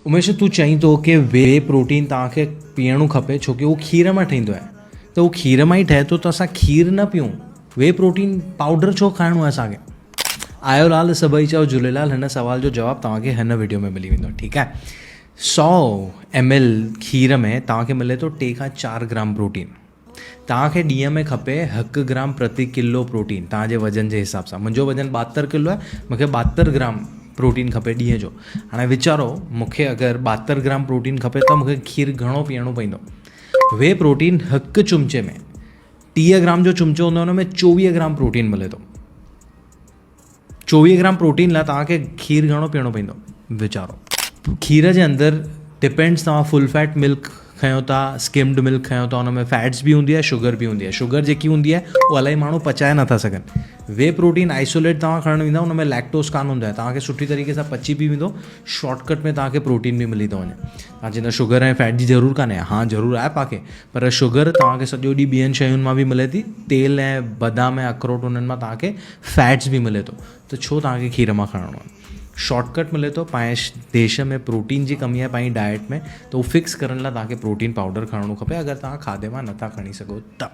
उमेश तू चईं थो की वे प्रोटीन तव्हांखे पीअणो खपे छोकी उहो खीर मां ठहींदो आहे त उहो खीर मां ई ठहे थो त असां खीर न पियूं, वे प्रोटीन पाउडर छो खाइणो आहे असांखे। आयो लाल सभई चओ झूलेलाल। हिन सवाल जो जवाबु तव्हांखे हिन वीडियो में मिली वेंदो, ठीकु आहे। 100 ml खीर में तव्हांखे मिले थो 3 खां 4 ग्राम प्रोटीन। तव्हांखे ॾींहं में खपे 1 ग्राम प्रति किलो प्रोटीन तव्हांजे वज़न जे हिसाब सां। मुंहिंजो वज़न 72 किलो आहे, मूंखे 72 ग्राम प्रोटीन खपे ॾींहं जो। हाणे वीचारो मूंखे अगरि 72 ग्राम प्रोटीन खपे त मूंखे खीर घणो पीअणो पवंदो। वे प्रोटीन 1 चुमिचे में 30 ग्राम जो चुमिचो हूंदो, हुन में 24 ग्राम प्रोटीन मिले थो। 24 ग्राम प्रोटीन लाइ तव्हांखे खीर घणो पीअणो पवंदो वीचारो। खीर जे अंदरि डिपेंड्स, तव्हां फुल फैट मिल्क खयो था, स्किम्ड मिल्क खयो था, हुन में फैट्स बि हूंदी आहे, शुगर बि हूंदी आहे। शुगर जेकी हूंदी आहे उहो इलाही माण्हू पचाए नथा सघनि। वे प्रोटीन आइसोलेट तव्हां खणणु वेंदा, हुन में लैक्टोस कान हूंदो आहे, तव्हांखे सुठी तरीक़े सां पची बि वेंदो, शॉर्टकट में तव्हांखे प्रोटीन बि मिली थो वञे। तव्हां चवंदा शुगर ऐं फैट जी ज़रूरु कान्हे, हा ज़रूरु आहे पाके, पर शुगर तव्हांखे सॼो ॾींहुं ॿियनि शयुनि मां बि मिले थी, तेल ऐं बादाम ऐं अखरोट, उन्हनि मां तव्हांखे फैट्स बि मिले थो, त छो तव्हांखे खीर मां खणणो आहे। शॉर्टकट मिले थो। पंहिंजे देश में प्रोटीन जी कमी आहे पंहिंजी डाइट में, त उहो फिक्स करण लाइ तव्हांखे प्रोटीन पाउडर खणणो खपे अगरि तव्हां खाधे मां नथा खणी सघो त।